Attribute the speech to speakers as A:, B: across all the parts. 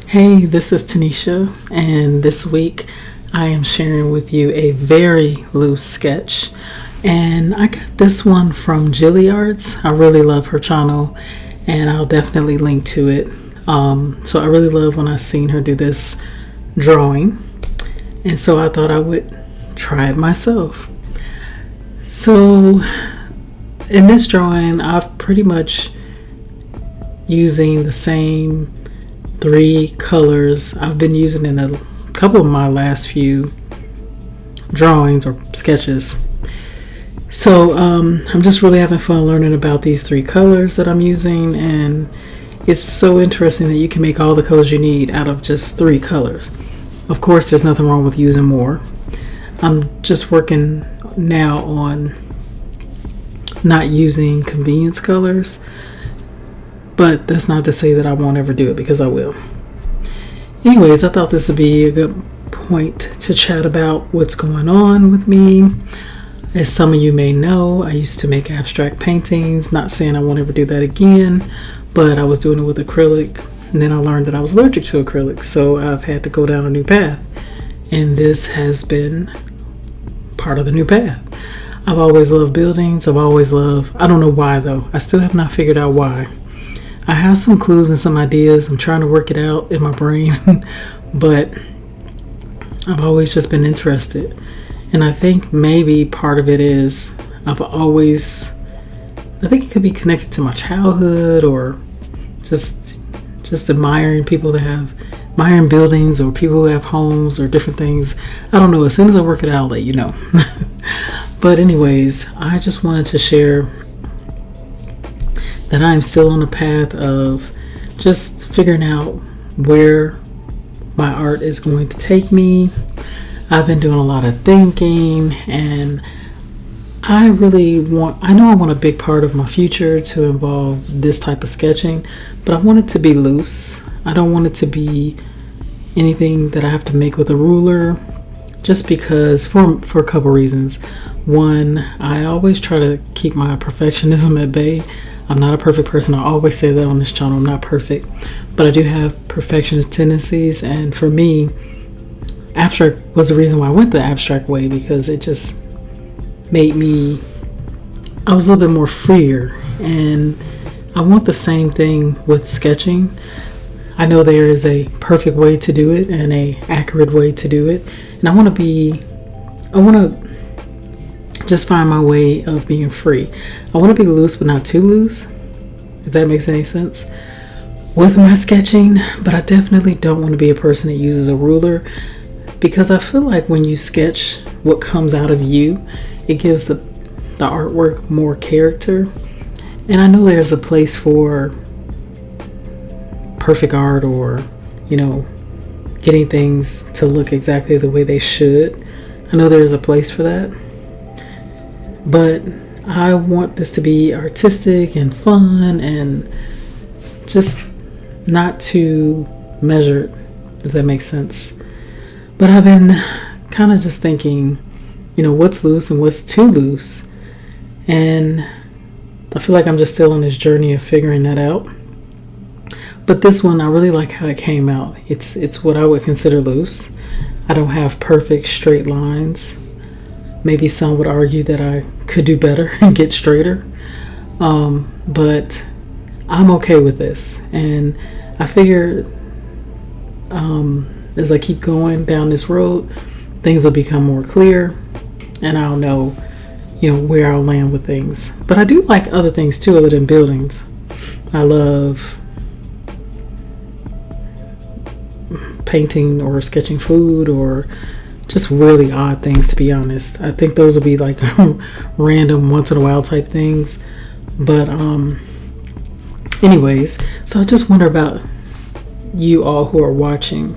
A: Hey, this is Tanisha, and this week I am sharing with you a very loose sketch. And I got this one from Jillee Arts. I really love her channel, and I'll definitely link to it. So I really love when I seen her do this drawing, and so I thought I would try it myself. So in this drawing, I've pretty much using the same 3 colors I've been using in a couple of my last few drawings or sketches. So I'm just really having fun learning about these 3 colors that I'm using, and it's so interesting that you can make all the colors you need out of just 3 colors. Of course, there's nothing wrong with using more. I'm just working now on not using convenience colors, but that's not to say that I won't ever do it, because I will. Anyways, I thought this would be a good point to chat about what's going on with me. As some of you may know, I used to make abstract paintings. Not saying I won't ever do that again, but I was doing it with acrylic, and then I learned that I was allergic to acrylic, so I've had to go down a new path, and this has been part of the new path. I've always loved buildings. I don't know why though. I still have not figured out why. I have some clues and some ideas. I'm trying to work it out in my brain, but I've always just been interested. And I think maybe part of it is I think it could be connected to my childhood, or just admiring people that admiring buildings, or people who have homes, or different things. I don't know. As soon as I work it out, I'll let you know. But anyways, I just wanted to share that I'm still on the path of just figuring out where my art is going to take me. I've been doing a lot of thinking, and I know I want a big part of my future to involve this type of sketching, but I want it to be loose. I don't want it to be anything that I have to make with a ruler, just because for a couple reasons. One, I always try to keep my perfectionism at bay. I'm not a perfect person. I always say that on this channel. I'm not perfect, but I do have perfectionist tendencies. And for me, abstract was the reason why I went the abstract way, because it just made me, I was a little bit more freer. And I want the same thing with sketching. I know there is a perfect way to do it and a accurate way to do it. And I want to just find my way of being free. I want to be loose, but not too loose, if that makes any sense, with my sketching. But I definitely don't want to be a person that uses a ruler, because I feel like when you sketch what comes out of you, it gives the artwork more character. And I know there's a place for perfect art, or getting things to look exactly the way they should. I know there's a place for that, but I want this to be artistic and fun, and just not too measured, if that makes sense. But I've been kind of just thinking, what's loose and what's too loose, and I feel like I'm just still on this journey of figuring that out. But this one, I really like how it came out. It's what I would consider loose. I don't have perfect straight lines. Maybe some would argue that I could do better and get straighter. But I'm okay with this. And I figure as I keep going down this road, things will become more clear, and I'll know, where I'll land with things. But I do like other things too, other than buildings. I love painting or sketching food, or just really odd things, to be honest. I think those will be like random, once in a while type things. But anyways, so I just wonder about you all who are watching.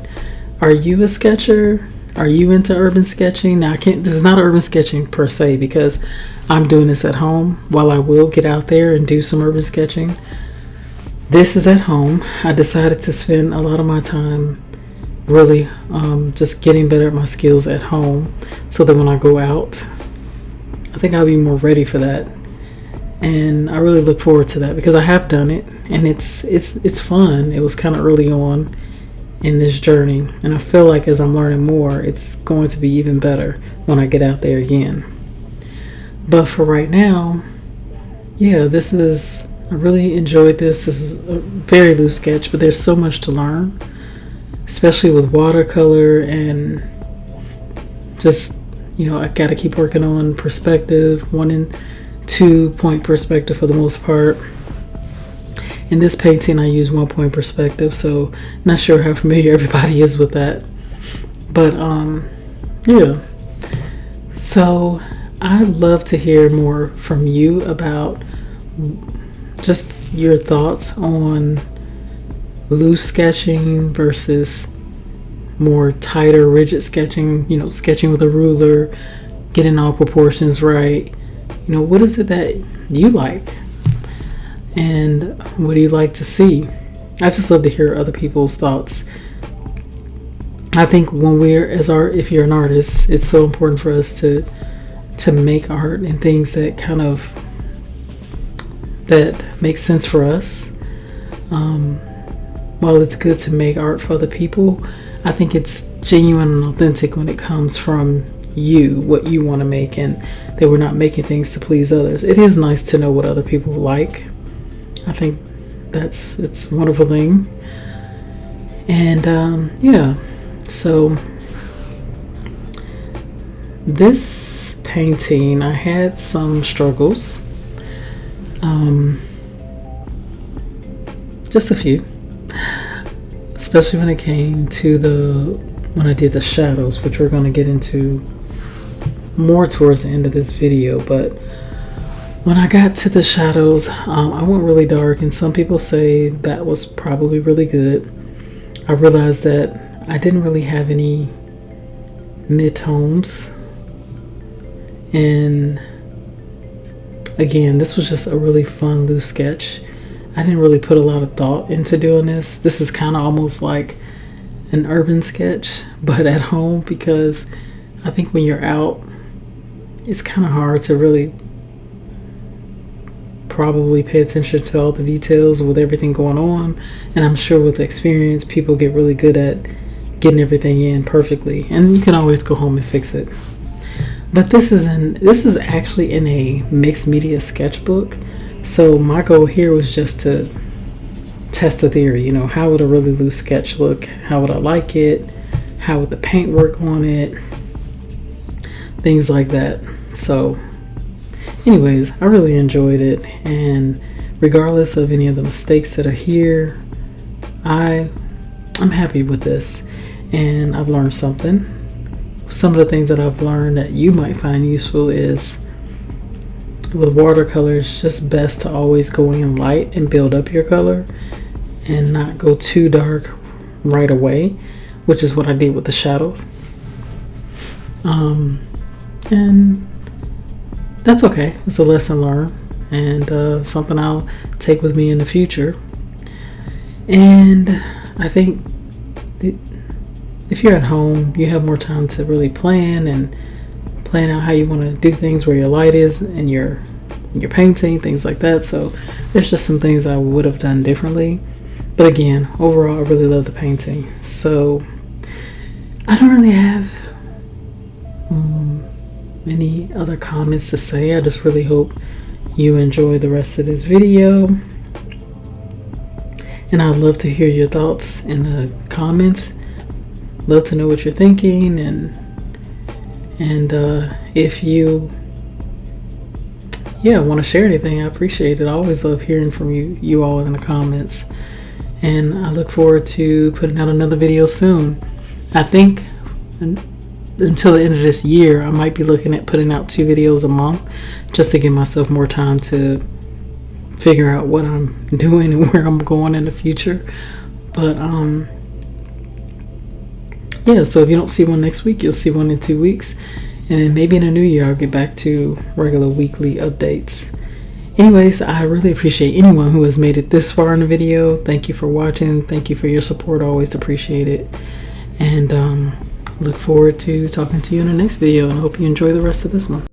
A: Are you a sketcher? Are you into urban sketching? Now, this is not urban sketching per se, because I'm doing this at home. While I will get out there and do some urban sketching, this is at home. I decided to spend a lot of my time really just getting better at my skills at home, so that when I go out, I think I'll be more ready for that. And I really look forward to that, because I have done it, and it's fun. It was kind of early on, in this journey, and I feel like as I'm learning more, it's going to be even better when I get out there again. But for right now, yeah, I really enjoyed this. This is a very loose sketch, but there's so much to learn, especially with watercolor, and just, I got to keep working on perspective, 1 and 2 point perspective for the most part. In this painting, I use 1 point perspective, so not sure how familiar everybody is with that. But yeah. So I'd love to hear more from you about just your thoughts on loose sketching versus more tighter, rigid sketching, sketching with a ruler, getting all proportions right. What is it that you like? And what do you like to see? I just love to hear other people's thoughts. I think if you're an artist, it's so important for us to make art and things that that make sense for us. While it's good to make art for other people, I think it's genuine and authentic when it comes from you, what you want to make, and that we're not making things to please others. It is nice to know what other people like. I think it's a wonderful thing. And yeah, so this painting, I had some struggles, just a few, especially when it came to when I did the shadows, which we're going to get into more towards the end of this video. But when I got to the shadows, I went really dark, and some people say that was probably really good. I realized that I didn't really have any mid-tones, and again, this was just a really fun loose sketch. I didn't really put a lot of thought into doing this. This is kind of almost like an urban sketch, but at home, because I think when you're out, it's kind of hard to really probably pay attention to all the details with everything going on. And I'm sure with experience, people get really good at getting everything in perfectly, and you can always go home and fix it. But this is actually in a mixed media sketchbook. So my goal here was just to test the theory. How would a really loose sketch look? How would I like it? How would the paint work on it? Things like that. So anyways, I really enjoyed it, and regardless of any of the mistakes that are here, I'm happy with this, and I've learned something. Some of the things that I've learned that you might find useful is with watercolor, it's just best to always go in light and build up your color and not go too dark right away, which is what I did with the shadows. And that's okay. It's a lesson learned, and something I'll take with me in the future. And I think if you're at home, you have more time to really plan out how you want to do things, where your light is, and your painting, things like that. So there's just some things I would have done differently. But again, overall, I really love the painting. So I don't really have any other comments to say. I just really hope you enjoy the rest of this video, and I'd love to hear your thoughts in the comments. Love to know what you're thinking, and if you want to share anything, I appreciate it. I always love hearing from you all in the comments, and I look forward to putting out another video soon. I think until the end of this year, I might be looking at putting out 2 videos a month, just to give myself more time to figure out what I'm doing and where I'm going in the future. But yeah, so if you don't see one next week, you'll see one in 2 weeks, and then maybe in the new year I'll get back to regular weekly updates. Anyways, I really appreciate anyone who has made it this far in the video. Thank you for watching. Thank you for your support. I always appreciate it, and look forward to talking to you in the next video, and I hope you enjoy the rest of this one.